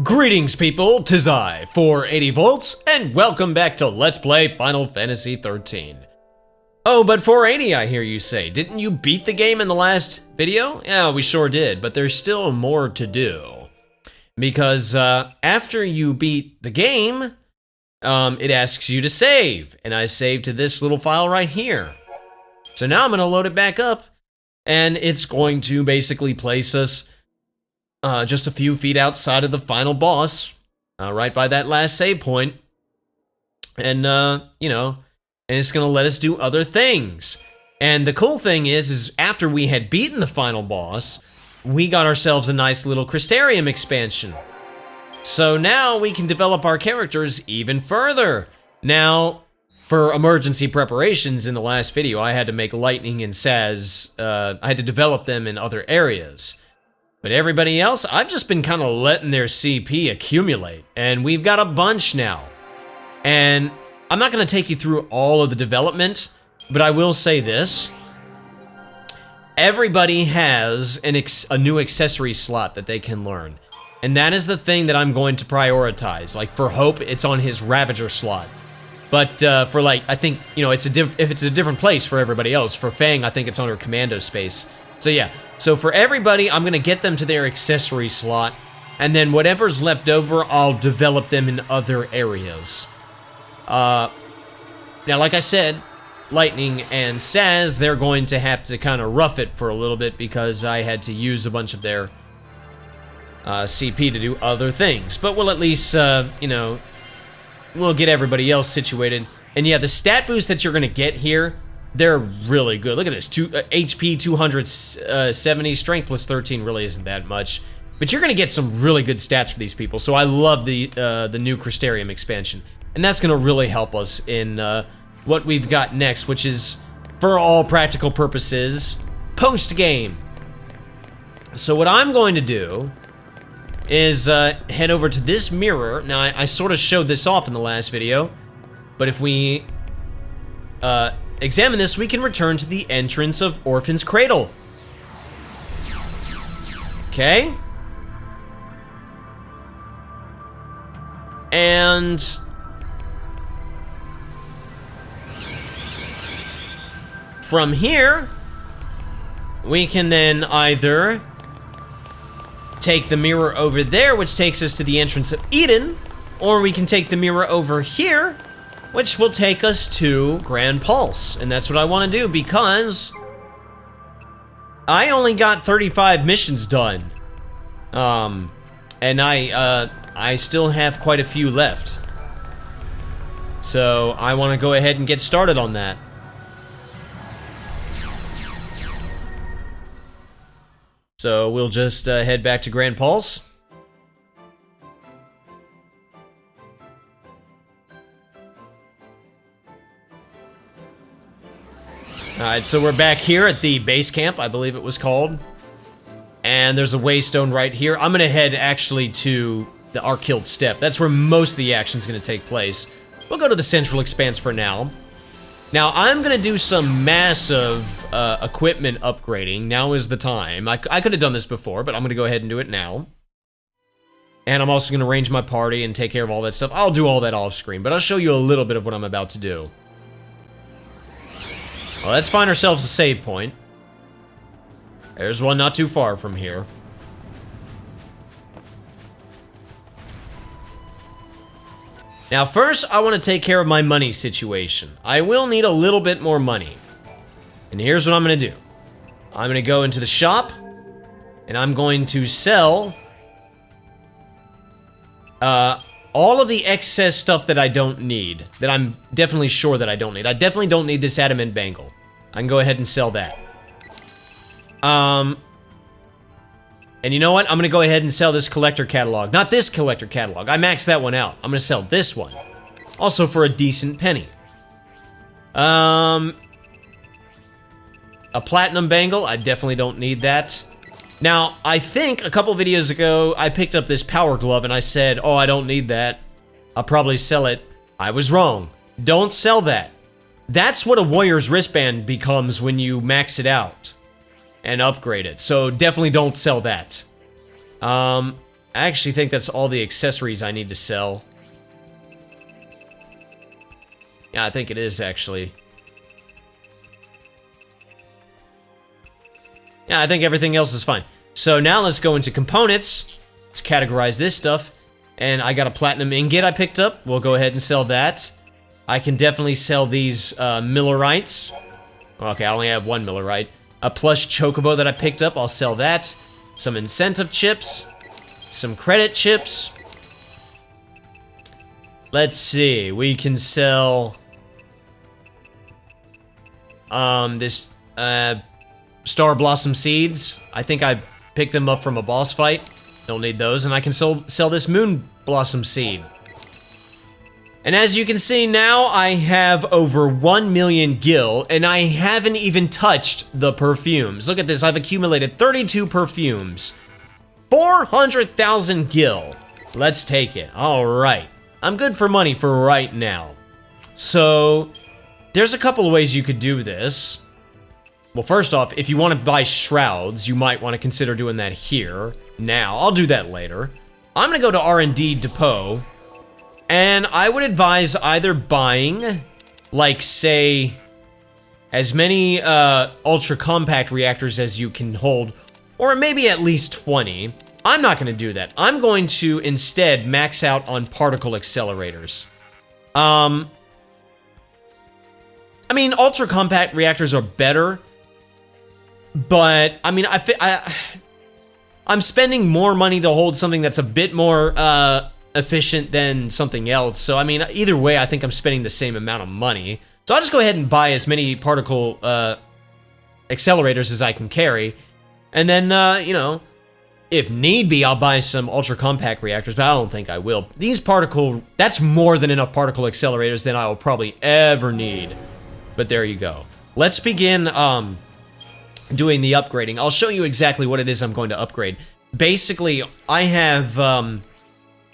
Greetings people, 'tis I, 480 volts, and welcome back to Let's Play Final Fantasy XIII. Oh, but 480 I hear you say, didn't you beat the game in the last video? Yeah, we sure did, but there's still more to do. Because after you beat the game, it asks you to save, and I saved to this little file right here. So now I'm gonna load it back up, and it's going to basically place us just a few feet outside of the final boss, right by that last save point. And, you know, and it's gonna let us do other things. And the cool thing is after we had beaten the final boss, we got ourselves a nice little Crystarium expansion. So now we can develop our characters even further. Now, for emergency preparations in the last video, I had to make Lightning and Saz, I had to develop them in other areas. But everybody else, I've just been kind of letting their CP accumulate, and we've got a bunch now. And I'm not going to take you through all of the development, but I will say this. Everybody has a new accessory slot that they can learn. And that is the thing that I'm going to prioritize. Like for Hope, it's on his Ravager slot. But for like, I think, you know, if it's a different place for everybody else. For Fang, I think it's on her Commando space. So yeah, so for everybody, I'm gonna get them to their accessory slot, and then whatever's left over, I'll develop them in other areas. Now, like I said, Lightning and Saz, they're going to have to kind of rough it for a little bit because I had to use a bunch of their CP to do other things. But we'll at least, you know, we'll get everybody else situated. And yeah, the stat boost that you're gonna get here, they're really good. Look at this, HP 270, strength plus 13 really isn't that much. But you're gonna get some really good stats for these people, so I love the new Crystarium expansion. And that's gonna really help us in what we've got next, which is, for all practical purposes, post-game. So what I'm going to do is head over to this mirror. Now, I sort of showed this off in the last video, but if we examine this, we can return to the entrance of Orphan's Cradle. Okay. And from here, we can then either take the mirror over there, which takes us to the entrance of Eden, or we can take the mirror over here, which will take us to Grand Pulse. And that's what I want to do because I only got 35 missions done. And I still have quite a few left. So I want to go ahead and get started on that. So we'll just head back to Grand Pulse. Alright, so we're back here at the base camp, I believe it was called. And there's a waystone right here. I'm gonna head actually to the Arkhild Steppe. That's where most of the action's gonna take place. We'll go to the Central Expanse for now. Now, I'm gonna do some massive equipment upgrading. Now is the time. I could have done this before, but I'm gonna go ahead and do it now. And I'm also gonna arrange my party and take care of all that stuff. I'll do all that off screen, but I'll show you a little bit of what I'm about to do. Well, let's find ourselves a save point. There's one not too far from here. Now, first, I want to take care of my money situation. I will need a little bit more money. And here's what I'm going to do. I'm going to go into the shop, and I'm going to sell all of the excess stuff that I don't need, that I'm definitely sure that I don't need. I definitely don't need this adamant bangle. I can go ahead and sell that. And you know what? I'm gonna go ahead and sell this collector catalog. Not this collector catalog. I maxed that one out. I'm gonna sell this one. Also for a decent penny. A platinum bangle. I definitely don't need that. Now, I think a couple videos ago, I picked up this power glove and I said, oh, I don't need that. I'll probably sell it. I was wrong. Don't sell that. That's what a warrior's wristband becomes when you max it out and upgrade it. So definitely don't sell that. I actually think that's all the accessories I need to sell. Yeah, I think it is, actually. Yeah, I think everything else is fine. So now let's go into components. Let's categorize this stuff. And I got a platinum ingot I picked up. We'll go ahead and sell that. I can definitely sell these millerites. Okay, I only have one millerite. A plush chocobo that I picked up, I'll sell that. Some incentive chips. Some credit chips. Let's see, we can sell this Star Blossom seeds. I think I picked them up from a boss fight. Don't need those, and I can sell this Moon Blossom seed. And as you can see now, I have over 1 million gil, and I haven't even touched the perfumes. Look at this, I've accumulated 32 perfumes. 400,000 gil. Let's take it. All right. I'm good for money for right now. So, there's a couple of ways you could do this. Well, first off, if you want to buy shrouds, you might want to consider doing that here. Now, I'll do that later. I'm going to go to R&D Depot, and I would advise either buying, like, say, as many ultra compact reactors as you can hold, or maybe at least 20. I'm not going to do that. I'm going to instead max out on particle accelerators. I mean, ultra compact reactors are better, but I mean, I'm spending more money to hold something that's a bit more efficient than something else. So I mean, either way, I think I'm spending the same amount of money. So I'll just go ahead and buy as many particle accelerators as I can carry, and then you know, if need be, I'll buy some ultra compact reactors, but I don't think I will. These that's more than enough particle accelerators than I will probably ever need. But there you go. Let's begin doing the upgrading. I'll show you exactly what it is I'm going to upgrade. Basically, I have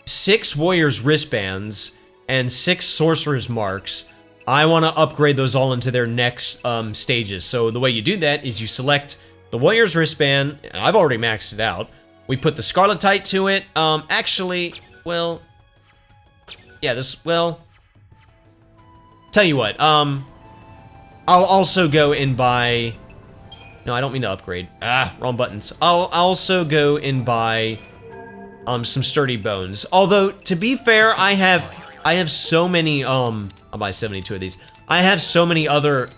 6 Warrior's wristbands and 6 Sorcerer's marks. I want to upgrade those all into their next stages. So the way you do that is you select the Warrior's wristband. I've already maxed it out. We put the Scarletite to it. Actually, well, yeah, tell you what, I'll also go and buy, no, I don't mean to upgrade. Wrong buttons. I'll also go and buy, some sturdy bones. Although, to be fair, I have so many, I'll buy 72 of these. I have so many other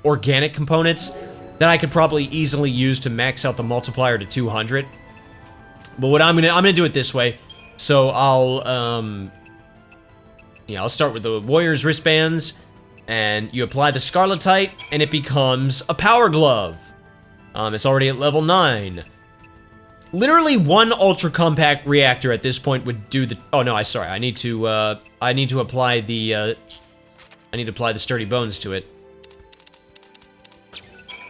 organic components that I could probably easily use to max out the multiplier to 200. But what I'm gonna do it this way. So I'll start with the Warrior's wristbands, and you apply the Scarletite, and it becomes a Power Glove. It's already at level 9. Literally one ultra compact reactor at this point would do the. Oh no, I need to apply the sturdy bones to it.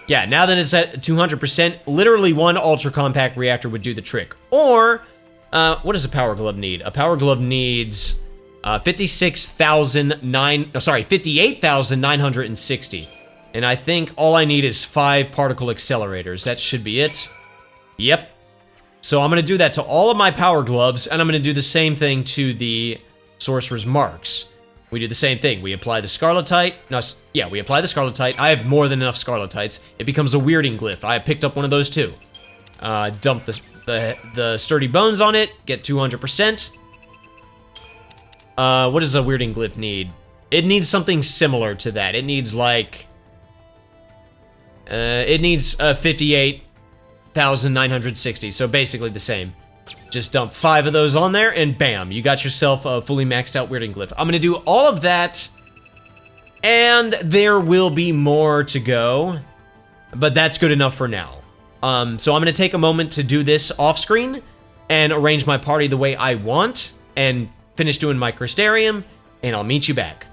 Yeah, now that it's at 200%, literally one ultra compact reactor would do the trick. Or, what does a Power Glove need? A Power Glove needs 58,960. And I think all I need is 5 particle accelerators. That should be it. Yep. So I'm going to do that to all of my Power Gloves, and I'm going to do the same thing to the Sorcerer's Marks. We do the same thing. We apply the Scarletite. No, yeah, we apply the Scarletite. I have more than enough Scarletites. It becomes a weirding glyph. I picked up one of those too. Dump the sturdy bones on it. Get 200%. What does a weirding glyph need? It needs something similar to that. It needs like... it needs 58,960. So basically the same. Just dump 5 of those on there, and bam, you got yourself a fully maxed out weirding glyph. I'm gonna do all of that, and there will be more to go, but that's good enough for now. So I'm gonna take a moment to do this off screen and arrange my party the way I want, and finish doing my Crystarium, and I'll meet you back.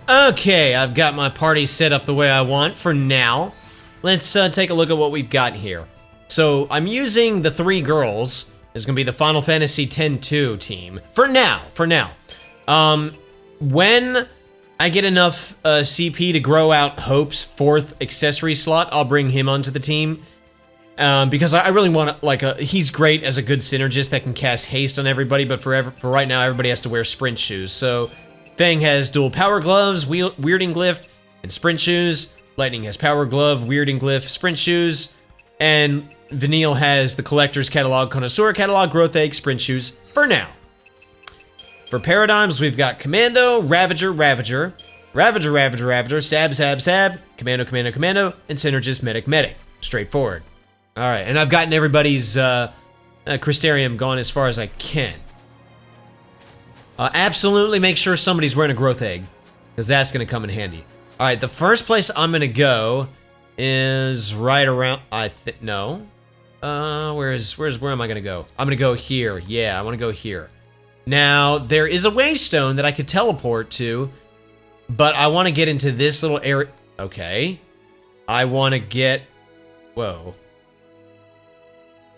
Okay, I've got my party set up the way I want for now. Let's take a look at what we've got here. So I'm using the 3 girls. It's gonna be the Final Fantasy X-2 team. For now. When I get enough CP to grow out Hope's 4th accessory slot, I'll bring him onto the team. Because I really want like he's great as a good synergist that can cast haste on everybody, but for right now everybody has to wear sprint shoes. So Fang has dual power gloves, weirding glyph, and sprint shoes. Lightning has power glove, weirding glyph, sprint shoes, and Vanille has the collector's catalog, connoisseur catalog, growth egg, sprint shoes for now. For paradigms, we've got Commando, Ravager, Ravager, Ravager, Ravager, Ravager, Sab, Sab, Sab, Commando, Commando, Commando, and Synergist, Medic, Medic. Straightforward. Alright, and I've gotten everybody's Crystarium gone as far as I can. Absolutely make sure somebody's wearing a growth egg, because that's going to come in handy. Alright, the first place I'm going to go is right around, no. Where am I going to go? I'm going to go here. Yeah, I want to go here. Now, there is a waystone that I could teleport to, but I want to get into this little area. Okay. I want to get, whoa.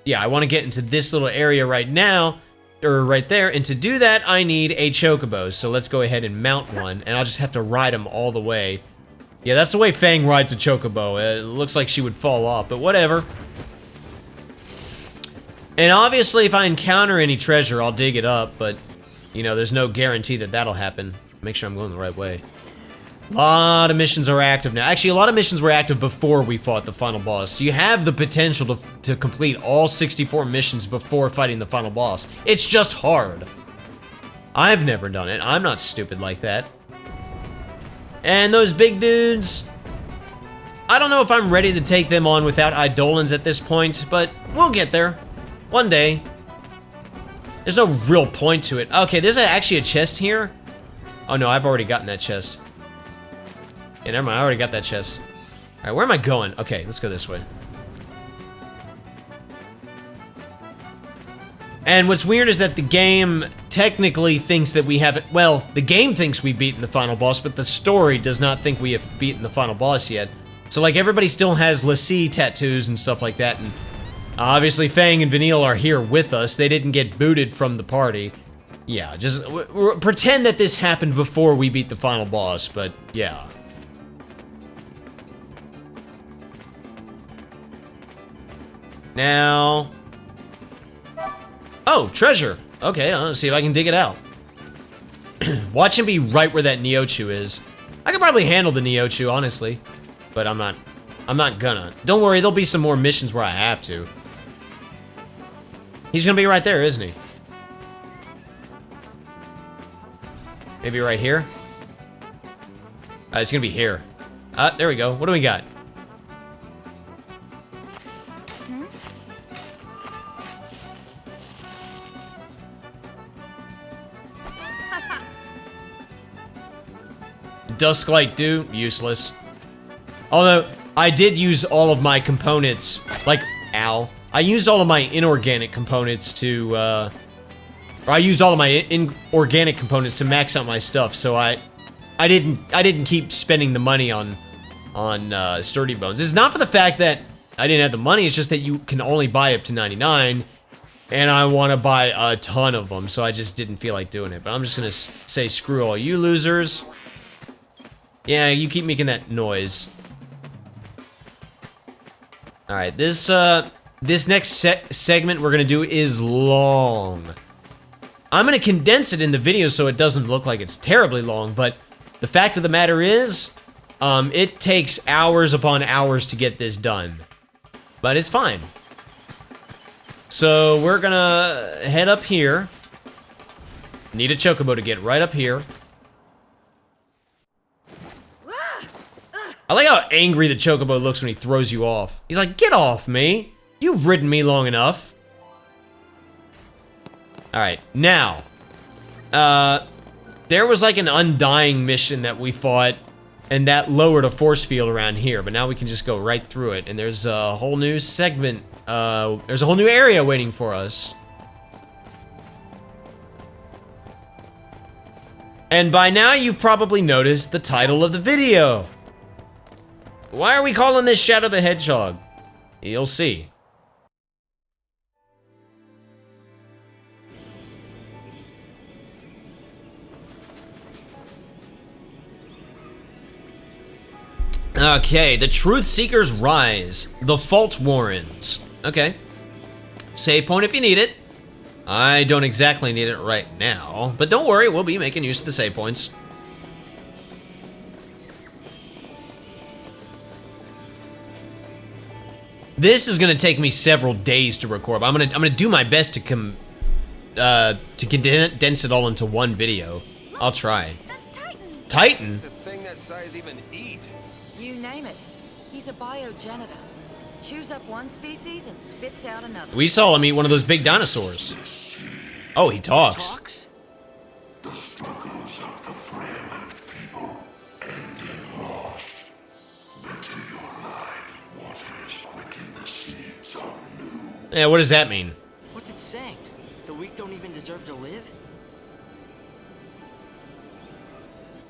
Yeah, I want to get into this little area right now, or right there, and to do that, I need a chocobo, so let's go ahead and mount one, and I'll just have to ride him all the way. Yeah, that's the way Fang rides a chocobo. It looks like she would fall off, but whatever. And obviously, if I encounter any treasure, I'll dig it up, but, you know, there's no guarantee that that'll happen. Make sure I'm going the right way. A lot of missions are active now. Actually, a lot of missions were active before we fought the final boss. So you have the potential to complete all 64 missions before fighting the final boss. It's just hard. I've never done it. I'm not stupid like that. And those big dudes, I don't know if I'm ready to take them on without Eidolons at this point, but we'll get there. One day. There's no real point to it. Okay, there's actually a chest here. Oh no, I've already gotten that chest. Yeah, never mind, I already got that chest. Alright, where am I going? Okay, let's go this way. And what's weird is that the game technically thinks that we haven't, well, the game thinks we've beaten the final boss, but the story does not think we have beaten the final boss yet. So like everybody still has Lassie tattoos and stuff like that, and obviously Fang and Vanille are here with us. They didn't get booted from the party. Yeah, just pretend that this happened before we beat the final boss, but yeah. Now, oh, treasure. Okay, I'll see if I can dig it out. Watch him be right where that Neochu is. I could probably handle the Neochu, honestly, but I'm not gonna. Don't worry, there'll be some more missions where I have to. He's gonna be right there, isn't he? Maybe right here? It's gonna be here. There we go. What do we got? Dusklight Dew, useless. Although, I did use all of my components, like, ow. I used all of my inorganic components to, or I used all of my inorganic components to max out my stuff, so I didn't keep spending the money on sturdy bones. It's not for the fact that I didn't have the money, it's just that you can only buy up to 99, and I want to buy a ton of them, so I just didn't feel like doing it. But I'm just gonna say screw all you losers. Yeah, you keep making that noise. Alright, this next segment we're gonna do is long. I'm gonna condense it in the video so it doesn't look like it's terribly long, but the fact of the matter is, it takes hours upon hours to get this done. But it's fine. So we're gonna head up here. Need a chocobo to get right up here. I like how angry the chocobo looks when he throws you off. He's like, get off me. You've ridden me long enough. Alright, now. There was like an undying mission that we fought, and that lowered a force field around here, but now we can just go right through it, and there's a whole new segment, there's a whole new area waiting for us. And by now you've probably noticed the title of the video. Why are we calling this Shadow the Hedgehog? You'll see. Okay, the Truth Seekers rise. The Fault Warrens. Okay. Save point if you need it. I don't exactly need it right now, but don't worry, we'll be making use of the save points. This is gonna take me several days to record, but I'm gonna do my best to condense it all into one video. I'll try. That's Titan. Titan? The thing that size even eat? You name it. He's a biogenitor. Chews up one species and spits out another. We saw him eat one of those big dinosaurs. Oh, he talks. The struggles of the frail and feeble end in loss. But to your life, waters quicken the seeds of new. Yeah, what does that mean? What's it saying? The weak don't even deserve to live?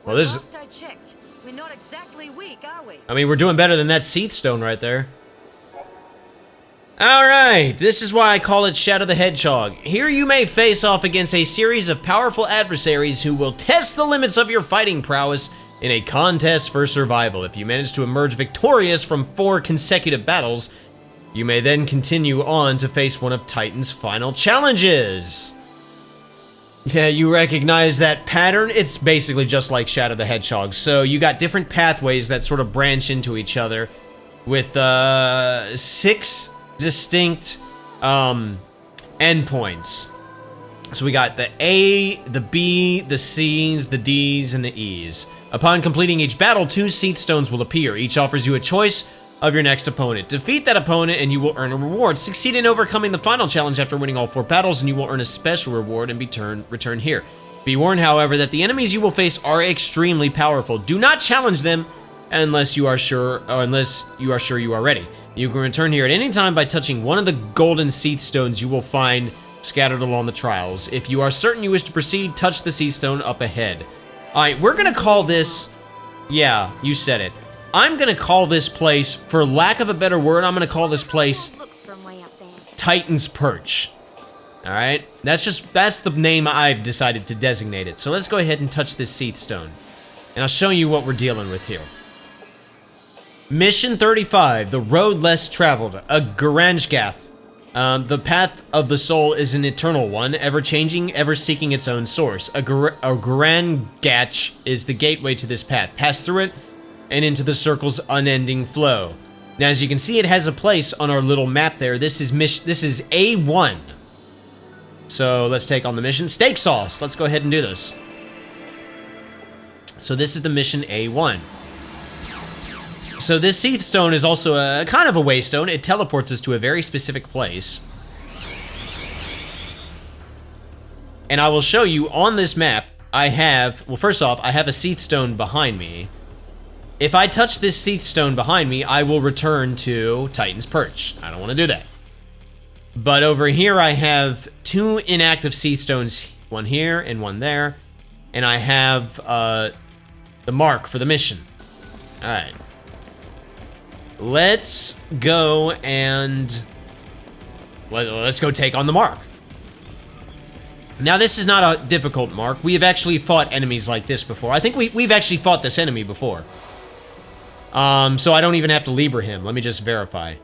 Well, this is... Last I checked, we're not exactly weak, are we? I mean, we're doing better than that seed stone right there. Alright, this is why I call it Shadow the Hedgehog. Here you may face off against a series of powerful adversaries who will test the limits of your fighting prowess in a contest for survival. If you manage to emerge victorious from 4 consecutive battles, you may then continue on to face one of Titan's final challenges. Yeah, you recognize that pattern? It's basically just like Shadow the Hedgehog. So you got different pathways that sort of branch into each other with 6 distinct endpoints. So we got the A, the B, the C's, the D's, and the E's. Upon completing each battle, 2 seed stones will appear. Each offers you a choice of your next opponent. Defeat that opponent and you will earn a reward. Succeed in overcoming the final challenge after winning all 4 battles and you will earn a special reward and return here. Be warned, however, that the enemies you will face are extremely powerful. Do not challenge them unless you are sure you are ready. You can return here at any time by touching one of the golden seed stones you will find scattered along the trials. If you are certain you wish to proceed, touch the seed stone up ahead. Alright, we're gonna call this... Yeah, you said it. I'm gonna call this place, for lack of a better word, I'm gonna call this place Looks from way up there. Titan's Perch. Alright? That's the name I've decided to designate it. So let's go ahead and touch this seed stone. And I'll show you what we're dealing with here. Mission 35, the road less traveled, a Garangath. The path of the soul is an eternal one, ever-changing, ever-seeking its own source. A Garangach is the gateway to this path. Pass through it and into the circle's unending flow. Now, as you can see, it has a place on our little map there. This is A1. So let's take on the mission. Steak sauce. Let's go ahead and do this. So this is the mission A1. So this seed stone is also a kind of a waystone. It teleports us to a very specific place. And I will show you on this map, well, first off, I have a seed stone behind me. If I touch this seed stone behind me, I will return to Titan's Perch. I don't want to do that. But over here, I have 2 inactive seed stones, one here and one there. And I have the mark for the mission. All right. Let's go and let's go take on the mark. Now, this is not a difficult mark. We have actually fought enemies like this before. I think we've actually fought this enemy before. So I don't even have to Liber him. Let me just verify.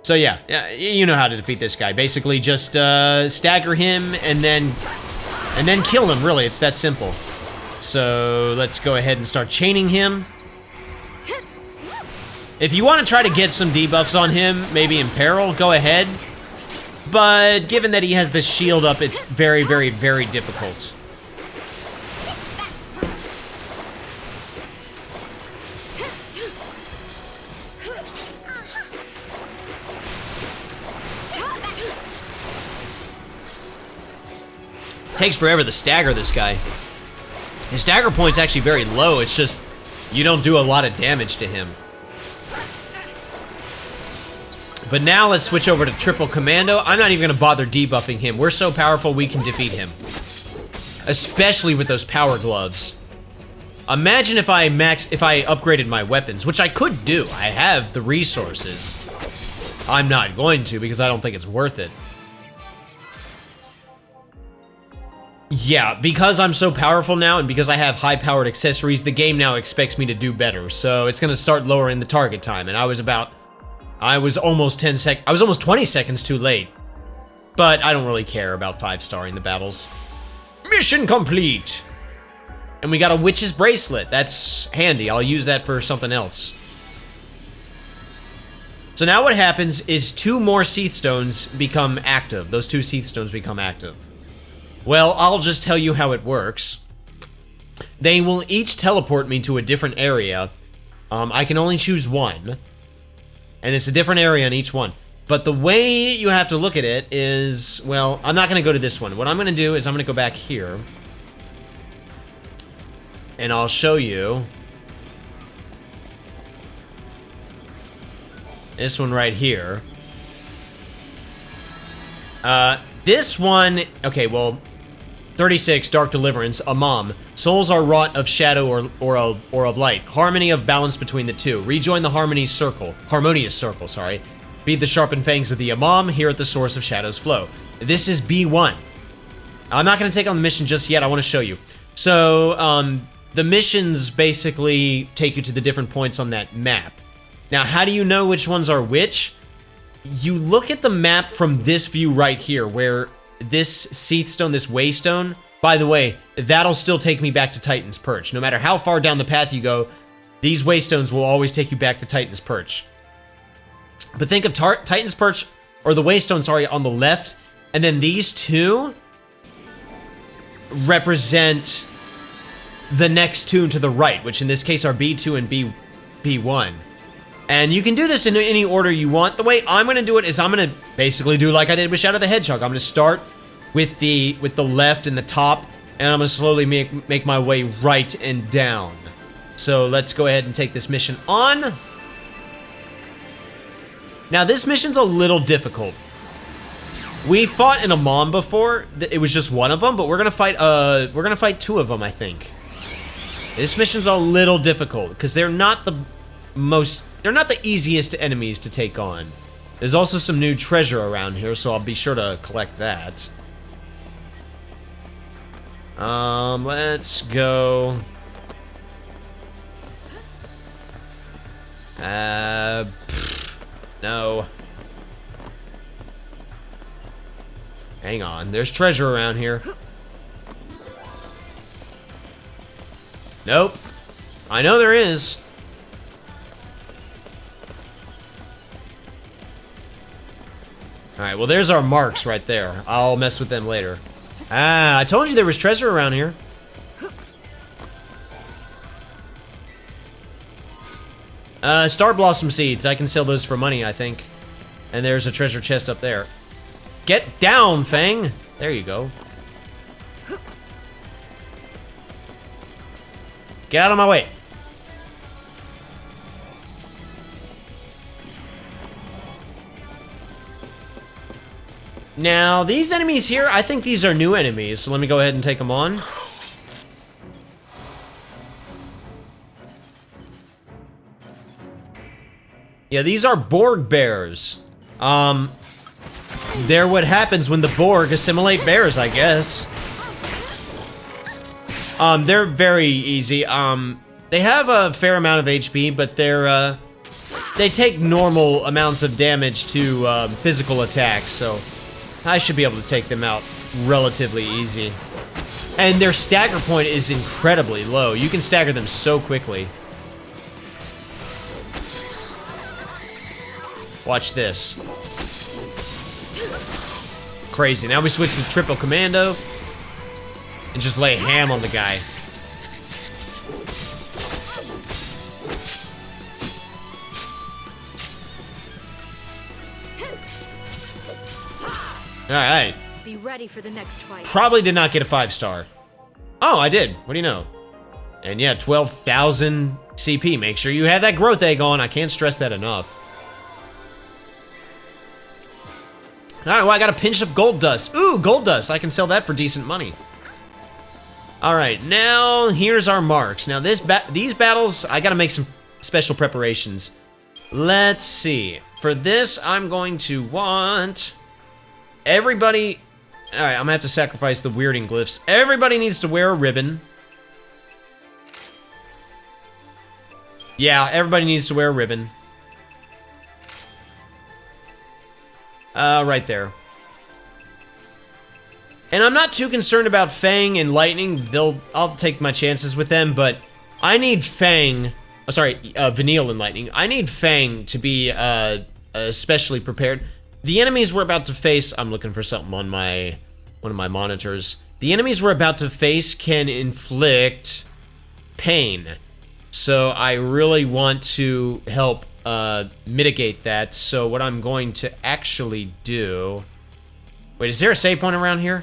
So yeah, you know how to defeat this guy. Basically, just stagger him and then kill him. Really, it's that simple. So let's go ahead and start chaining him. If you want to try to get some debuffs on him, maybe in peril, go ahead. But given that he has the shield up, it's very, very, very difficult. Takes forever to stagger this guy. His stagger point's actually very low, it's just you don't do a lot of damage to him. But now let's switch over to Triple Commando. I'm not even gonna bother debuffing him. We're so powerful we can defeat him. Especially with those power gloves. Imagine if I upgraded my weapons, which I could do. I have the resources. I'm not going to because I don't think it's worth it. Yeah, because I'm so powerful now and because I have high-powered accessories, the game now expects me to do better. So it's gonna start lowering the target time, and I was about I was almost 20 seconds too late. But I don't really care about 5-starring the battles. Mission complete! And we got a witch's bracelet. That's handy. I'll use that for something else. So now what happens is 2 more Seath Stones become active. Those 2 Seath Stones become active. Well, I'll just tell you how it works. They will each teleport me to a different area. I can only choose one. And it's a different area on each one. But the way you have to look at it is, well, I'm not going to go to this one. What I'm going to do is I'm going to go back here. And I'll show you. This one right here. This one, okay, well, 36, Dark Deliverance, Amam. Souls are wrought of shadow or of light. Harmony of balance between the two. Rejoin the harmonious circle, sorry. Beat the sharpened fangs of the Amam, here at the source of shadow's flow. This is B1. I'm not going to take on the mission just yet, I want to show you. So, the missions basically take you to the different points on that map. Now, how do you know which ones are which? You look at the map from this view right here, where this Seath Stone, this Waystone, by the way, that'll still take me back to Titan's Perch. No matter how far down the path you go, these Waystones will always take you back to Titan's Perch. But think of Titan's Perch, or the Waystone, sorry, on the left, and then these 2 represent the next 2 to the right, which in this case are B2 and B1. And you can do this in any order you want. The way I'm going to do it is I'm going to basically do like I did with Shadow the Hedgehog. I'm going to start with the left and the top, and I'm going to slowly make my way right and down. So let's go ahead and take this mission on. Now this mission's a little difficult. We fought in a Amam before. It was just one of them, but we're going to fight 2 of them, I think. This mission's a little difficult because they're not the easiest enemies to take on. There's also some new treasure around here, so I'll be sure to collect that. Let's go. No. Hang on, there's treasure around here. Nope. I know there is. Alright, well there's our marks right there. I'll mess with them later. Ah, I told you there was treasure around here. Star Blossom Seeds. I can sell those for money, I think. And there's a treasure chest up there. Get down, Fang! There you go. Get out of my way. Now, these enemies here, I think these are new enemies, so let me go ahead and take them on. Yeah, these are Borg bears. They're what happens when the Borg assimilate bears, I guess. They're very easy. They have a fair amount of HP, but they take normal amounts of damage to physical attacks, so I should be able to take them out relatively easy. And their stagger point is incredibly low. You can stagger them so quickly. Watch this. Crazy. Now we switch to triple commando and just lay ham on the guy. Alright. Be ready for the next fight. Probably did not get a 5-star. Oh, I did. What do you know? And yeah, 12,000 CP. Make sure you have that growth egg on. I can't stress that enough. Alright, well, I got a pinch of gold dust. Ooh, gold dust. I can sell that for decent money. Alright, now here's our marks. Now these battles, I gotta make some special preparations. Let's see. For this, I'm going to want everybody. Alright, I'm gonna have to sacrifice the weirding glyphs. Everybody needs to wear a ribbon. Yeah, everybody needs to wear a ribbon. Right there. And I'm not too concerned about Fang and Lightning. I'll take my chances with them, but I need Fang. Oh, sorry, Vanille and Lightning. I need Fang to be especially prepared. The enemies we're about to face. I'm looking for something on one of my monitors. The enemies we're about to face can inflict pain, so I really want to help mitigate that. So what I'm going to actually do. Wait, is there a save point around here?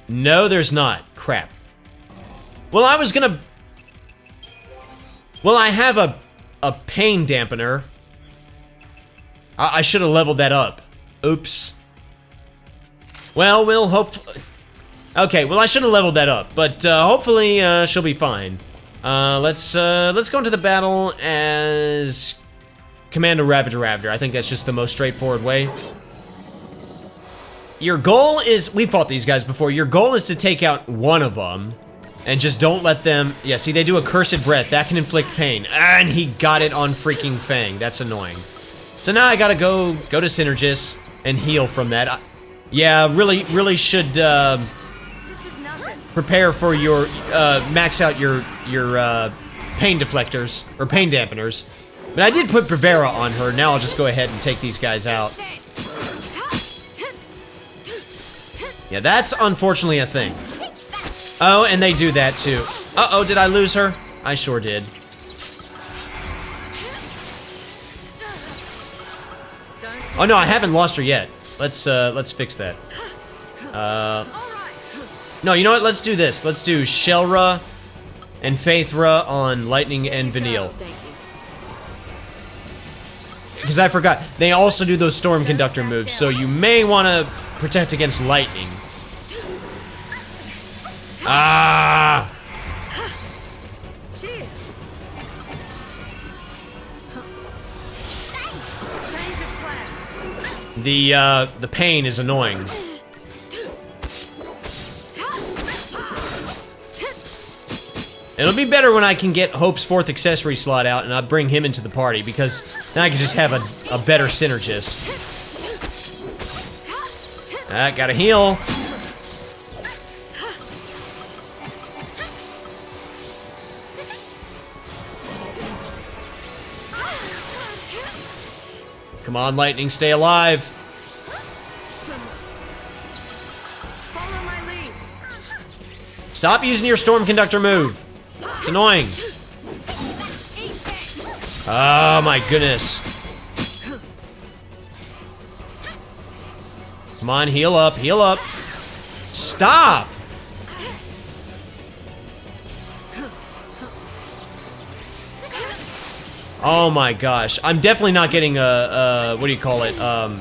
No, there's not. Crap. Well, I was gonna... Well, I have a pain dampener. I should have leveled that up. Oops. Well, we'll hope... Okay, well, I should have leveled that up, but hopefully she'll be fine. Let's go into the battle as Commander Ravager. I think that's just the most straightforward way. Your goal is... We fought these guys before. Your goal is to take out one of them. And just don't let them... Yeah, see, they do a Cursed Breath. That can inflict pain. And he got it on freaking Fang. That's annoying. So now I gotta go to Synergist and heal from that. Yeah, really should prepare for your... max out your pain deflectors. Or pain dampeners. But I did put Bravera on her. Now I'll just go ahead and take these guys out. Yeah, that's unfortunately a thing. Oh, and they do that too. Uh-oh, did I lose her? I sure did. Oh no, I haven't lost her yet. Let's fix that. No, you know what? Let's do this. Let's do Shelra and Faithra on Lightning and Vanille. Because I forgot, they also do those Storm Conductor moves, so you may want to protect against Lightning. Ah! The pain is annoying. It'll be better when I can get Hope's 4th accessory slot out and I bring him into the party, because then I can just have a better synergist. Gotta heal. Come on, Lightning, stay alive. Follow my lead. Stop using your Storm Conductor move. It's annoying. Oh my goodness. Come on, heal up, heal up. Stop! Oh my gosh. I'm definitely not getting a what do you call it? A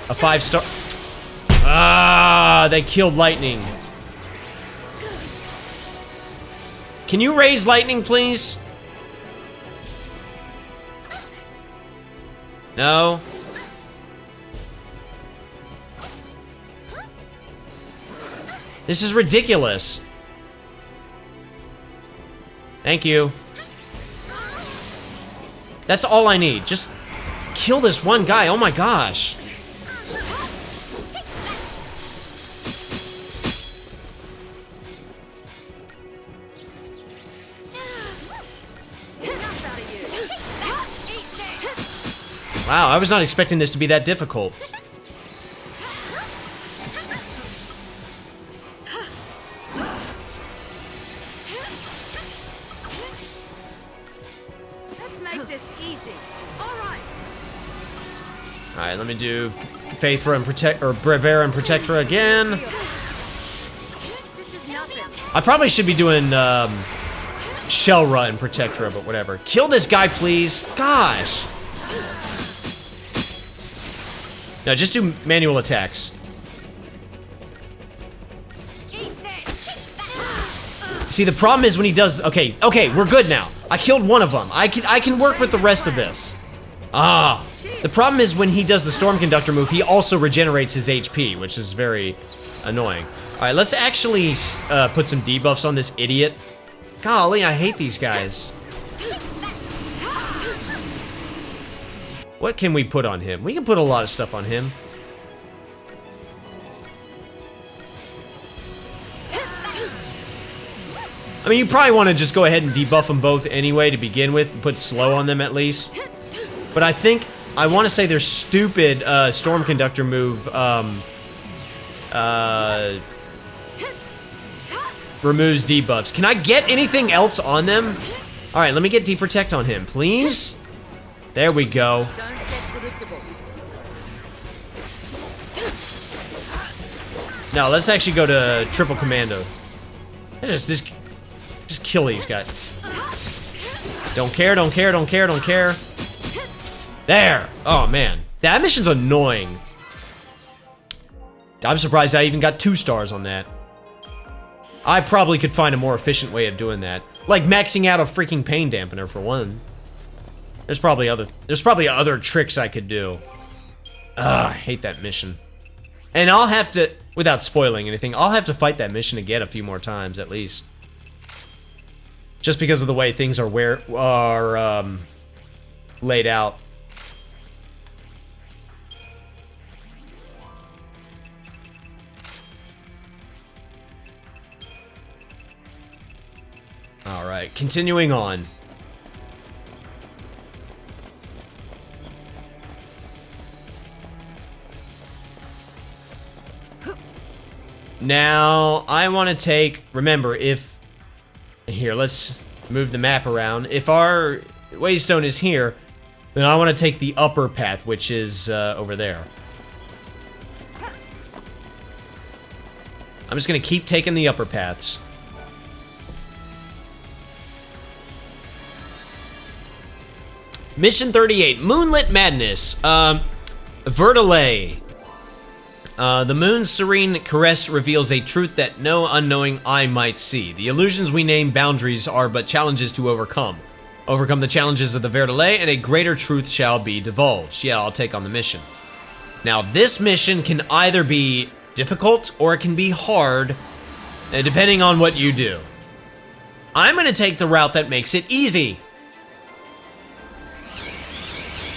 5-star. Ah, they killed Lightning. Can you raise Lightning, please? No. This is ridiculous. Thank you. That's all I need. Just kill this one guy. Oh my gosh. Wow, I was not expecting this to be that difficult. Alright, let me do Faithra and Bravera and Protectra again. I probably should be doing Shelra and Protectra, but whatever. Kill this guy, please. Gosh. No, just do manual attacks. See, the problem is when he does... Okay, we're good now. I killed one of them. I can work with the rest of this. Ah. The problem is when he does the Storm Conductor move, he also regenerates his HP, which is very annoying. Alright, let's actually put some debuffs on this idiot. Golly, I hate these guys. What can we put on him? We can put a lot of stuff on him. I mean, you probably want to just go ahead and debuff them both anyway to begin with, and put slow on them at least. But I think, I want to say their stupid Storm Conductor move removes debuffs. Can I get anything else on them? Alright, let me get Deprotect on him, please. There we go. Don't get predictable. Now, let's actually go to Triple Commando. Just kill these guys. Don't care, don't care, don't care, don't care. There! Oh, man. That mission's annoying. I'm surprised I even got 2 stars on that. I probably could find a more efficient way of doing that. Like maxing out a freaking pain dampener for one. There's probably other tricks I could do. I hate that mission. And I'll have to, without spoiling anything, I'll have to fight that mission again a few more times at least. Just because of the way things are laid out. Alright, continuing on. Now, I want to take, remember, if, here, let's move the map around. If our Waystone is here, then I want to take the upper path, which is over there. I'm just going to keep taking the upper paths. Mission 38, Moonlit Madness. Vertile. The moon's serene caress reveals a truth that no unknowing eye might see. The illusions we name boundaries are but challenges to overcome. Overcome the challenges of the Vertile, and a greater truth shall be divulged. Yeah, I'll take on the mission. Now, this mission can either be difficult or it can be hard, depending on what you do. I'm going to take the route that makes it easy.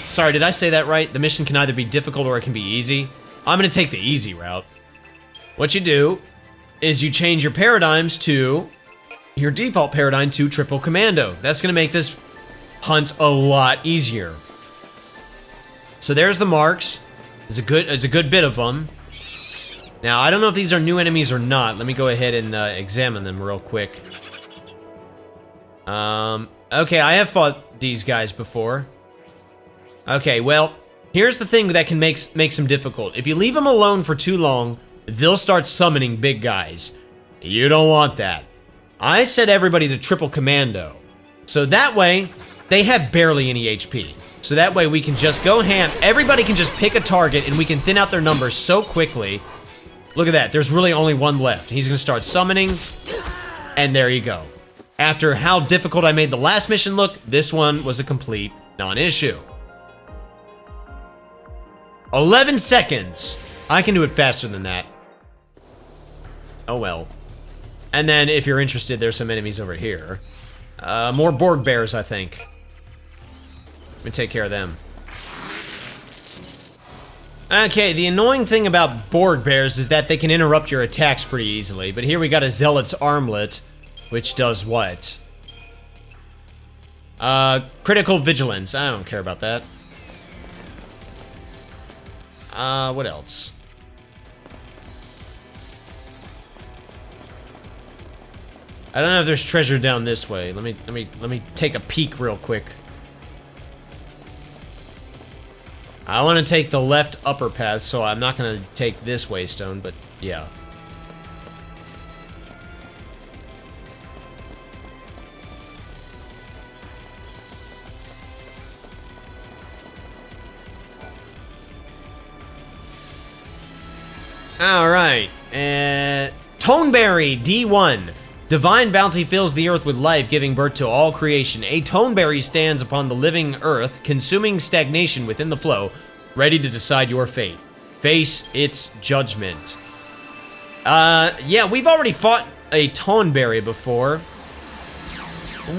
Sorry, did I say that right? The mission can either be difficult or it can be easy. I'm going to take the easy route. What you do is you change your paradigms to your default paradigm to Triple Commando. That's going to make this hunt a lot easier. So there's the marks. There's a good bit of them. Now, I don't know if these are new enemies or not. Let me go ahead and examine them real quick. Okay, I have fought these guys before. Okay, well, here's the thing that can make them difficult. If you leave them alone for too long, they'll start summoning big guys. You don't want that. I set everybody to Triple Commando. So that way, they have barely any HP. So that way we can just go ham. Everybody can just pick a target and we can thin out their numbers so quickly. Look at that, there's really only one left. He's gonna start summoning, and there you go. After how difficult I made the last mission look, this one was a complete non-issue. 11 seconds. I can do it faster than that. Oh well. And then, if you're interested, there's some enemies over here. More Borg Bears, I think. Let me take care of them. Okay, the annoying thing about Borg Bears is that they can interrupt your attacks pretty easily. But here we got a Zealot's Armlet, which does what? Critical Vigilance. I don't care about that. What else? I don't know if there's treasure down this way. Let me take a peek real quick. I want to take the left upper path, so I'm not going to take this waystone, but yeah. Alright, Toneberry, D1. Divine bounty fills the earth with life, giving birth to all creation. A toneberry stands upon the living earth, consuming stagnation within the flow, ready to decide your fate. Face its judgment. Yeah, we've already fought a toneberry before.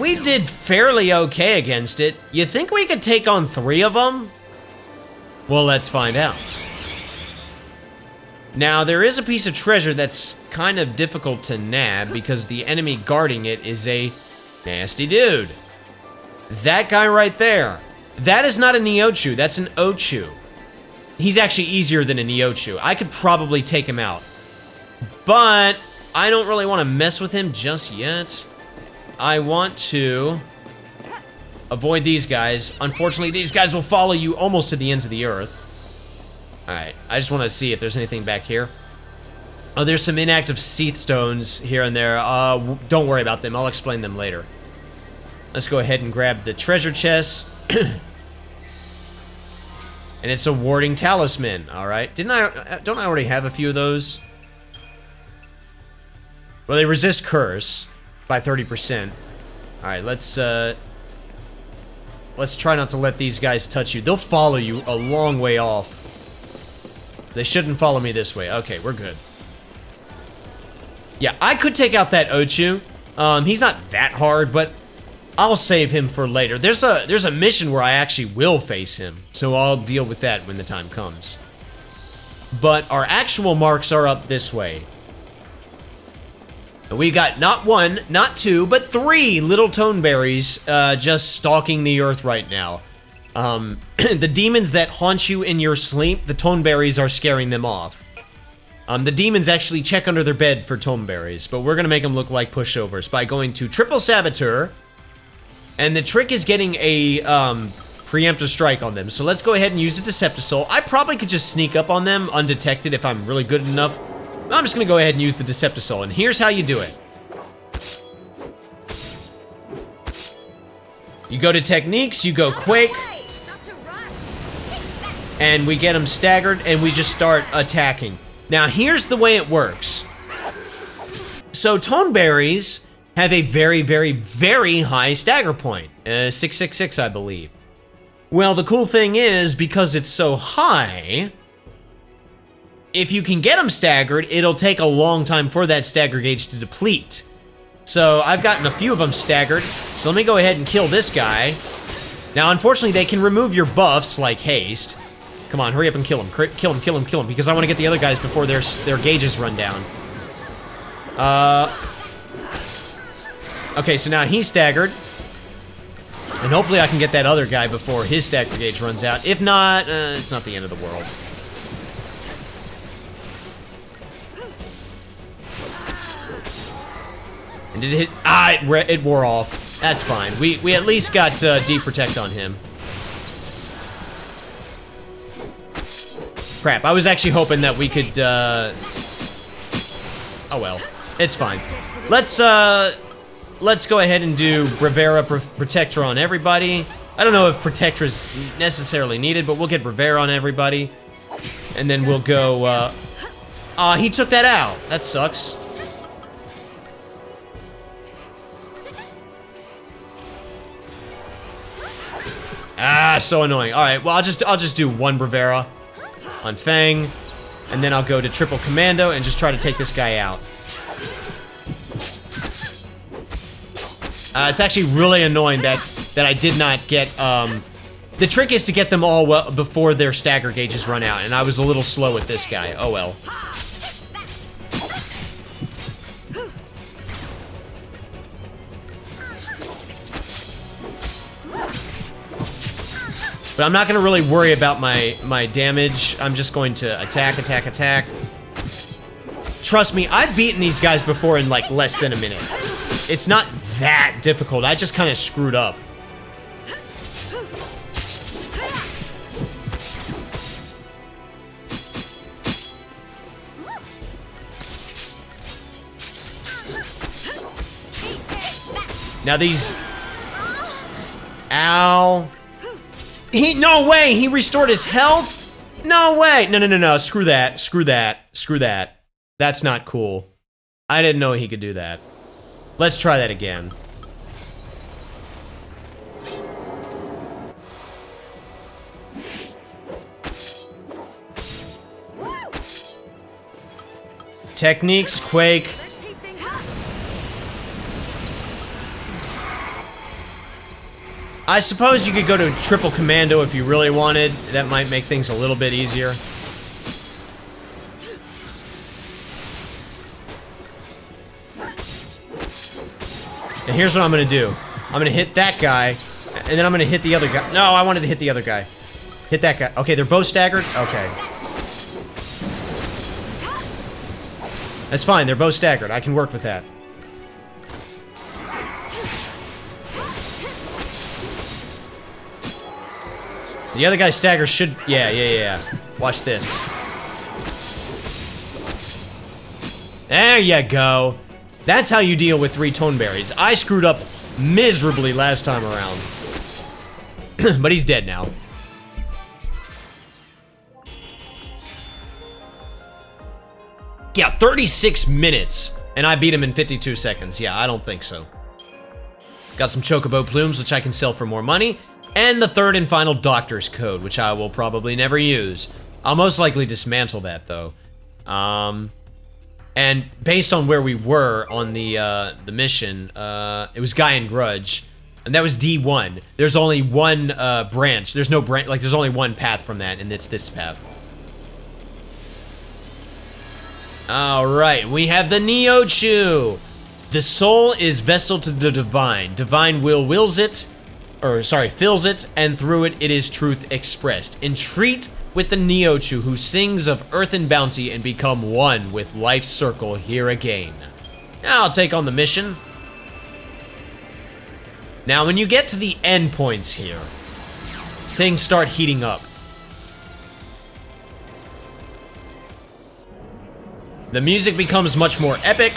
We did fairly okay against it. You think we could take on 3 of them? Well, let's find out. Now, there is a piece of treasure that's kind of difficult to nab because the enemy guarding it is a nasty dude. That guy right there. That is not a Neochu, that's an Ochu. He's actually easier than a Neochu. I could probably take him out. But I don't really want to mess with him just yet. I want to avoid these guys. Unfortunately, these guys will follow you almost to the ends of the earth. Alright, I just want to see if there's anything back here. Oh, there's some inactive Seath stones here and there. Don't worry about them, I'll explain them later. Let's go ahead and grab the treasure chest. And it's a warding talisman, alright. Don't I already have a few of those? Well, they resist curse by 30%. Alright, let's try not to let these guys touch you. They'll follow you a long way off. They shouldn't follow me this way. Okay, we're good. Yeah, I could take out that Ochu. He's not that hard, but I'll save him for later. There's a mission where I actually will face him, so I'll deal with that when the time comes. But our actual marks are up this way. We got not one, not two, but 3 little toneberries just stalking the earth right now. The demons that haunt you in your sleep, the toneberries are scaring them off. The demons actually check under their bed for toneberries, but we're gonna make them look like pushovers by going to Triple Saboteur. And the trick is getting a preemptive strike on them. So let's go ahead and use a Deceptisol. I probably could just sneak up on them undetected if I'm really good enough. I'm just gonna go ahead and use the Deceptisol, and here's how you do it. You go to techniques, you go Quake, and we get them staggered, and we just start attacking. Now, here's the way it works. So, toneberries have a very, very, very high stagger point. 666, I believe. Well, the cool thing is, because it's so high, if you can get them staggered, it'll take a long time for that stagger gauge to deplete. So, I've gotten a few of them staggered, so let me go ahead and kill this guy. Now, unfortunately, they can remove your buffs, like haste. Come on, hurry up and kill him. Kill him, kill him, kill him, because I want to get the other guys before their gauges run down. Okay, so now he's staggered. And hopefully I can get that other guy before his stagger gauge runs out. If not, it's not the end of the world. And did it hit? Ah, it wore off. That's fine. We at least got deep protect on him. Crap, I was actually hoping that we could, oh well. It's fine. Let's go ahead and do Bravera Protector on everybody. I don't know if Protector is necessarily needed, but we'll get Bravera on everybody. And then we'll go, he took that out. That sucks. Ah, so annoying. Alright, well, I'll just do 1 Bravera on Fang, and then I'll go to Triple Commando and just try to take this guy out. It's actually really annoying that I did not get, the trick is to get them all well before their stagger gauges run out, and I was a little slow with this guy. Oh well. But I'm not gonna really worry about my damage. I'm just going to attack, attack, attack. Trust me, I've beaten these guys before in like less than a minute. It's not that difficult. I just kind of screwed up. Now these... Ow. No way! He restored his health? No way! No. Screw that. Screw that. Screw that. That's not cool. I didn't know he could do that. Let's try that again. Techniques, Quake. I suppose you could go to triple commando if you really wanted. That might make things a little bit easier. And here's what I'm gonna do. I'm gonna hit that guy, and then I'm gonna hit the other guy. No, I wanted to hit the other guy. Hit that guy. Okay, they're both staggered? Okay. That's fine, they're both staggered. I can work with that. The other guy's stagger should... Yeah. Watch this. There you go. That's how you deal with 3 tone berries. I screwed up miserably last time around. But he's dead now. Yeah, 36 minutes. And I beat him in 52 seconds. Yeah, I don't think so. Got some chocobo plumes, which I can sell for more money. And the 3rd and final doctor's code, which I will probably never use. I'll most likely dismantle that, though. And based on where we were on the mission, it was Guy and Grudge. And that was D1. There's only one branch. There's no branch. Like, there's only one path from that, and it's this path. Alright, we have the Neo-Chew. The soul is vessel to the divine. Divine will wills it. Fills it, and through it, it is truth expressed. Entreat with the Neo-Chew, who sings of earth and bounty and become one with life's circle here again. Now I'll take on the mission. Now, when you get to the end points here, things start heating up. The music becomes much more epic.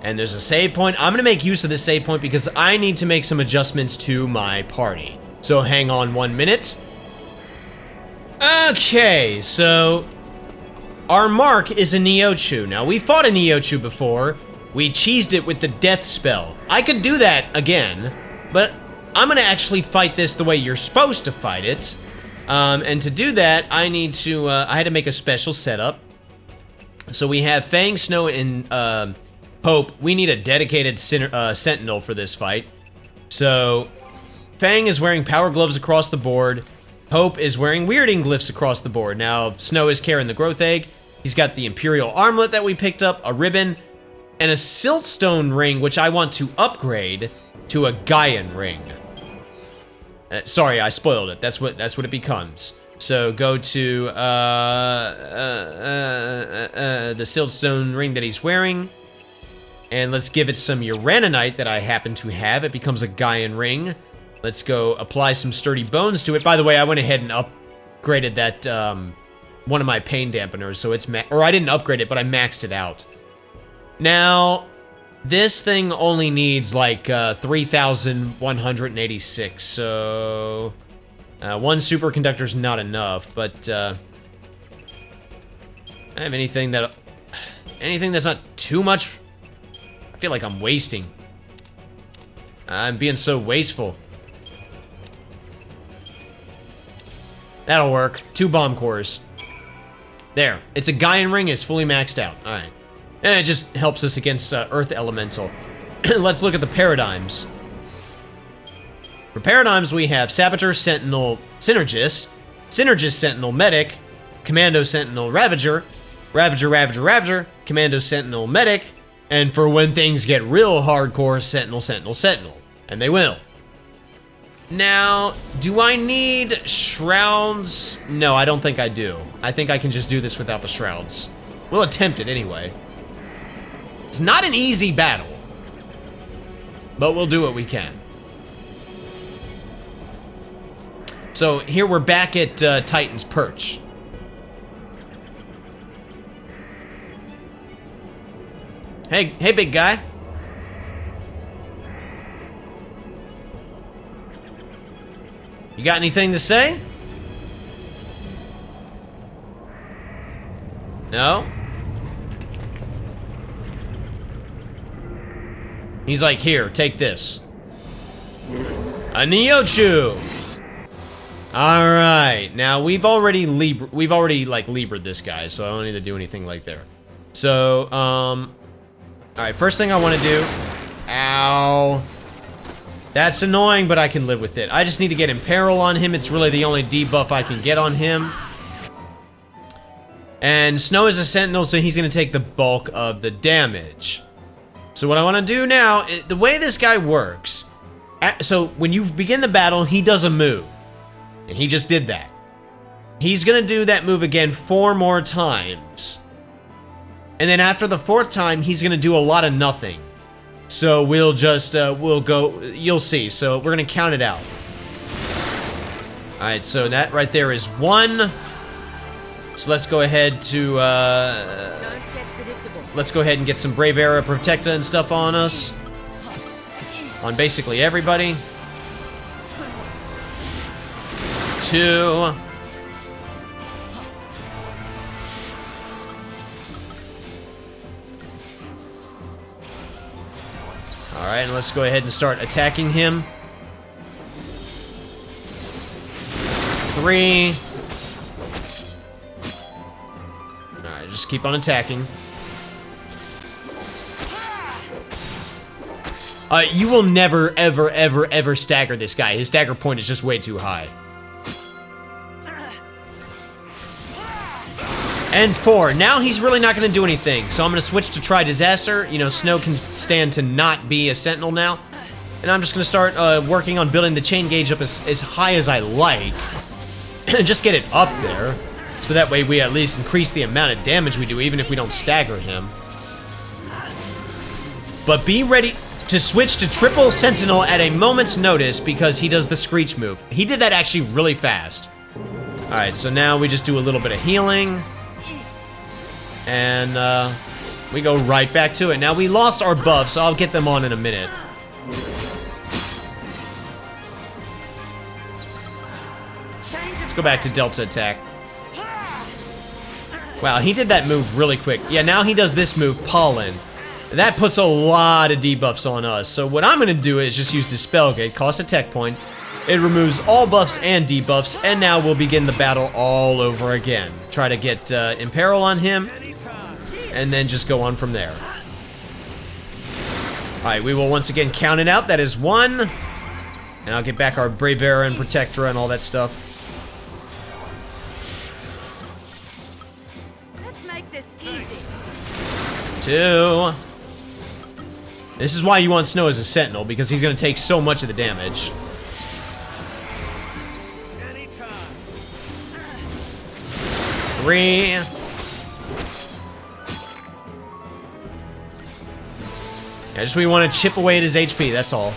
And there's a save point. I'm gonna make use of this save point because I need to make some adjustments to my party. So hang on 1 minute. Okay, so our mark is a Neo-Chew. Now, we fought a Neo-Chew before. We cheesed it with the death spell. I could do that again, but I'm gonna actually fight this the way you're supposed to fight it. And to do that, I need to, I had to make a special setup. So we have Fang, Snow, and Hope. We need a dedicated sentinel for this fight. So Fang is wearing power gloves across the board. Hope is wearing weirding glyphs across the board. Now, Snow is carrying the growth egg. He's got the Imperial armlet that we picked up, a ribbon, and a siltstone ring, which I want to upgrade to a Gaian ring. Sorry, I spoiled it. That's what it becomes. So go to the siltstone ring that he's wearing. And let's give it some Uranite that I happen to have. It becomes a Gaian ring. Let's go apply some sturdy bones to it. By the way, I went ahead and upgraded that, one of my pain dampeners. So it's, or I didn't upgrade it, but I maxed it out. Now, this thing only needs like 3,186. So, one superconductor's not enough, but, I have anything that's not too much. I feel like I'm wasting. I'm being so wasteful. That'll work. 2 bomb cores. There. It's a Gaian ring. It's fully maxed out. Alright. And it just helps us against Earth Elemental. Let's look at the paradigms. For paradigms, we have Saboteur, Sentinel, Synergist, Synergist, Sentinel, Medic, Commando, Sentinel, Ravager, Ravager, Ravager, Ravager, Commando, Sentinel, Medic, and for when things get real hardcore, Sentinel, Sentinel, Sentinel. And they will. Now, do I need shrouds? No, I don't think I do. I think I can just do this without the shrouds. We'll attempt it anyway. It's not an easy battle, but we'll do what we can. So here we're back at Titan's Perch. Hey, big guy. You got anything to say? No? He's like, here, take this. A Neo-Chew! Alright, now we've already like Libred this guy, so I don't need to do anything like there. So, alright, first thing I want to do, ow, That's annoying, but I can live with it. I just need to get Imperil on him. It's really the only debuff I can get on him. And Snow is a Sentinel, so he's going to take the bulk of the damage. So what I want to do now, the way this guy works, so when you begin the battle, he does a move. And he just did that. He's going to do that move again 4 more times. And then after the 4th time, he's going to do a lot of nothing. So we'll just, we'll go, you'll see. So we're going to count it out. Alright, so that right there is 1. So let's go ahead to, let's go ahead and get some Brave Era Protecta and stuff on us. On basically everybody. 2. Alright, and let's go ahead and start attacking him. 3. Alright, just keep on attacking. You will never, ever, ever, ever stagger this guy. His stagger point is just way too high. And 4. Now he's really not going to do anything. So I'm going to switch to Try Disaster. You know, Snow can stand to not be a Sentinel now. And I'm just going to start working on building the chain gauge up as high as I like. And just get it up there. So that way we at least increase the amount of damage we do, even if we don't stagger him. But be ready to switch to Triple Sentinel at a moment's notice because he does the Screech move. He did that actually really fast. Alright, so now we just do a little bit of healing. And we go right back to it. Now we lost our buffs, so I'll get them on in a minute. Let's go back to Delta Attack. Wow, he did that move really quick. Yeah, now he does this move, Pollen. That puts a lot of debuffs on us. So what I'm going to do is just use Dispel Gate, cost a tech point. It removes all buffs and debuffs, and now we'll begin the battle all over again. Try to get Imperil on him, and then just go on from there. Alright, we will once again count it out. That is 1. And I'll get back our Brave Era and Protectora and all that stuff. Let's make this easy. 2. This is why you want Snow as a Sentinel, because he's going to take so much of the damage. 3. Yeah, just we want to chip away at his HP, that's all.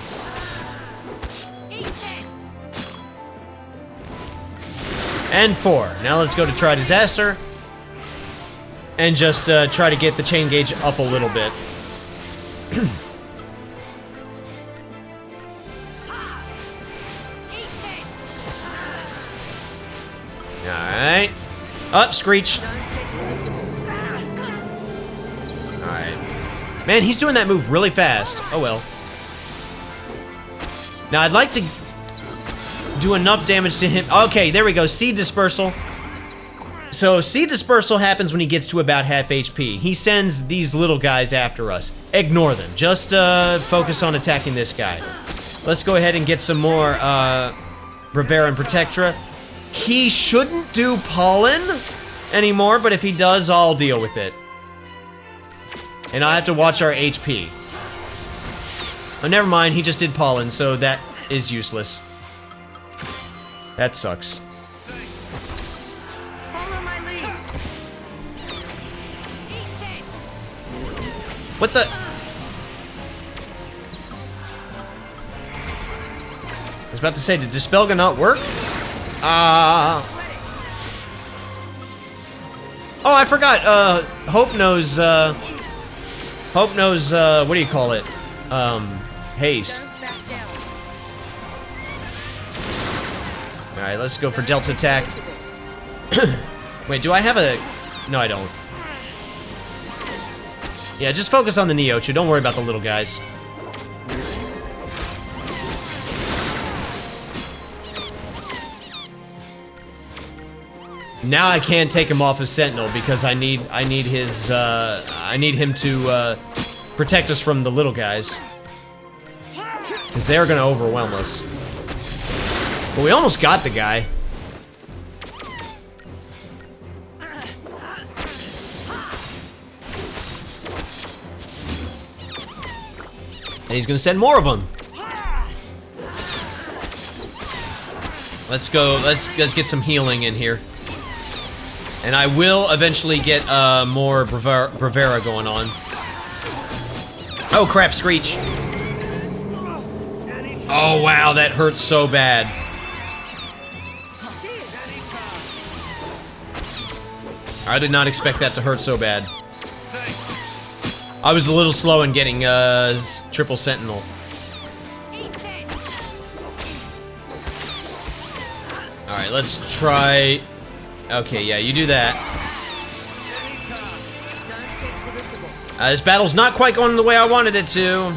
And 4. Now let's go to Try Disaster. And just try to get the chain gauge up a little bit. Alright. Up, Screech. Alright. Man, he's doing that move really fast. Oh well. Now, I'd like to do enough damage to him. Okay, there we go. Seed Dispersal. So, Seed Dispersal happens when he gets to about half HP. He sends these little guys after us. Ignore them. Just focus on attacking this guy. Let's go ahead and get some more Bravera and Protectora. He shouldn't do Pollen anymore, but if he does, I'll deal with it. And I have to watch our HP. Oh, never mind. He just did Pollen, so that is useless. That sucks. Follow my lead. What the? I was about to say, did Dispel Gun not work? Oh, I forgot. Hope knows, what do you call it? Haste. Alright, let's go for Delta Attack. Wait, do I have a... No, I don't. Yeah, just focus on the Neochu. Don't worry about the little guys. Now I can't take him off of Sentinel because I need his I need him to protect us from the little guys. Because they're gonna overwhelm us. But we almost got the guy. And he's gonna send more of them. Let's go, let's get some healing in here. And I will eventually get more Bravera going on. Oh crap, Screech. Oh wow, that hurts so bad. I did not expect that to hurt so bad. I was a little slow in getting triple sentinel. Alright, let's try... Okay, yeah, you do that. This battle's not quite going the way I wanted it to.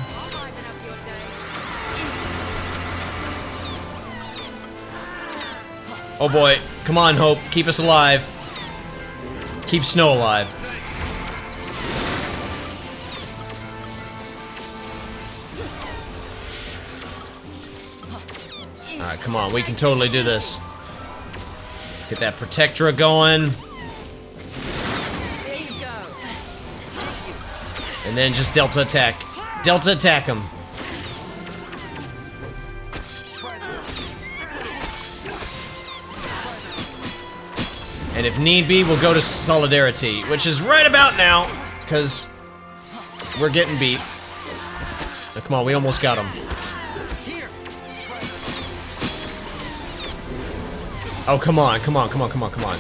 Oh boy, come on, Hope, keep us alive. Keep Snow alive. Alright, come on, we can totally do this. Get that Protectora going. And then just Delta attack. Delta attack him. And if need be, we'll go to Solidarity, which is right about now, because we're getting beat. Oh, come on, we almost got him. Oh, come on, come on, come on, come on, come on.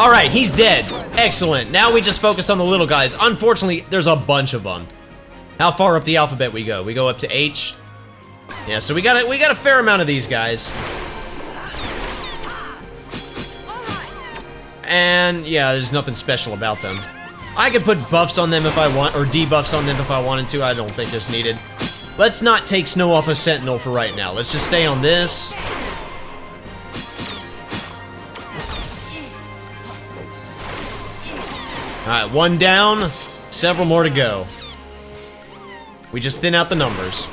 Alright, he's dead. Excellent. Now we just focus on the little guys. Unfortunately, there's a bunch of them. How far up the alphabet we go? We go up to H. Yeah, so we got a fair amount of these guys. And yeah, there's nothing special about them. I could put buffs on them if I want, or debuffs on them if I wanted to. I don't think it's needed. Let's not take Snow off of Sentinel for right now. Let's just stay on this. Alright, one down, several more to go. We just thin out the numbers.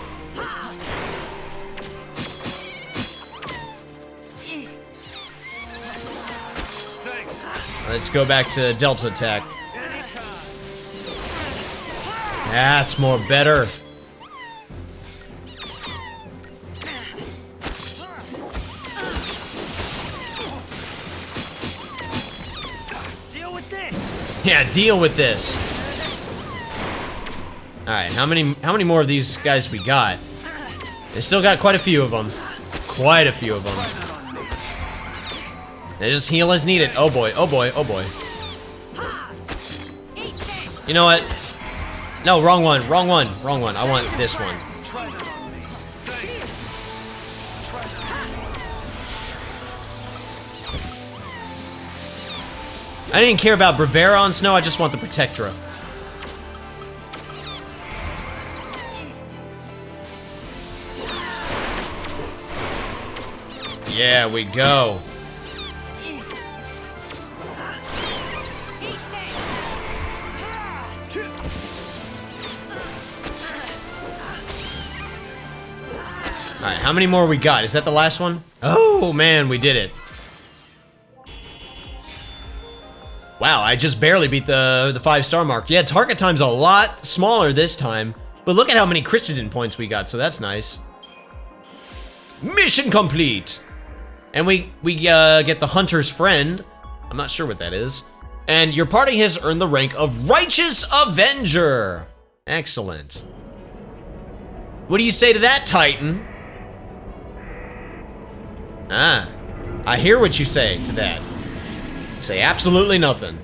Let's go back to Delta attack. That's more better. Yeah, deal with this. Alright, how many more of these guys we got? They still got quite a few of them. Quite a few of them. They just heal as needed. Oh boy, oh boy, oh boy. You know what? No, wrong one, wrong one, wrong one. I want this one. I didn't care about Bravera on Snow, I just want the Protectora. Yeah, we go. Alright, how many more we got? Is that the last one? Oh man, we did it. Wow, I just barely beat the 5-star mark. Yeah, target time's a lot smaller this time, but look at how many Christian points we got, so that's nice. Mission complete! And we get the Hunter's Friend. I'm not sure what that is. And your party has earned the rank of Righteous Avenger. Excellent. What do you say to that, Titan? Ah, I hear what you say to that. Say absolutely nothing.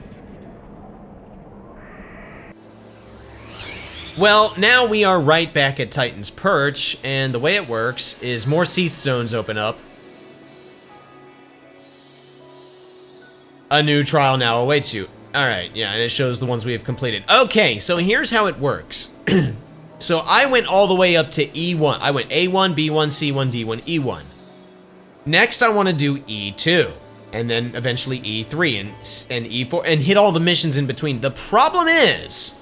Well, now we are right back at Titan's Perch, and the way it works is more Seath Stones open up. A new trial now awaits you. Alright, yeah, and it shows the ones we have completed. Okay, so here's how it works. So I went all the way up to E1. I went A1, B1, C1, D1, E1. Next, I want to do E2. And then eventually E3 and E4, and hit all the missions in between. The problem is,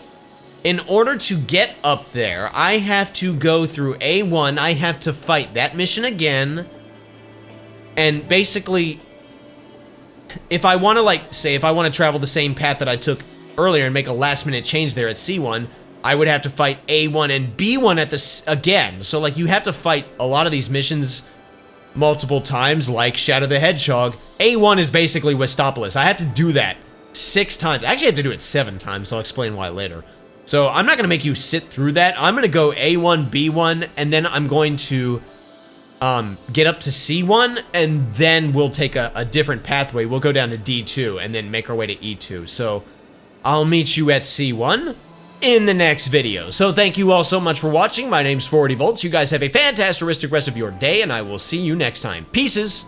In order to get up there, I have to go through A1. I have to fight that mission again. And basically, if I want to, like, say, if I want to travel the same path that I took earlier and make a last-minute change there at C1, I would have to fight A1 and B1 at this again. So, like, you have to fight a lot of these missions multiple times, like Shadow the Hedgehog. A1 is basically Westopolis. I have to do that 6 times. Actually, I have to do it 7 times, so I'll explain why later. So, I'm not going to make you sit through that. I'm going to go A1, B1, and then I'm going to get up to C1, and then we'll take a different pathway. We'll go down to D2, and then make our way to E2. So, I'll meet you at C1 in the next video. So, thank you all so much for watching. My name's 40 Volts. You guys have a fantastic rest of your day, and I will see you next time. Pieces!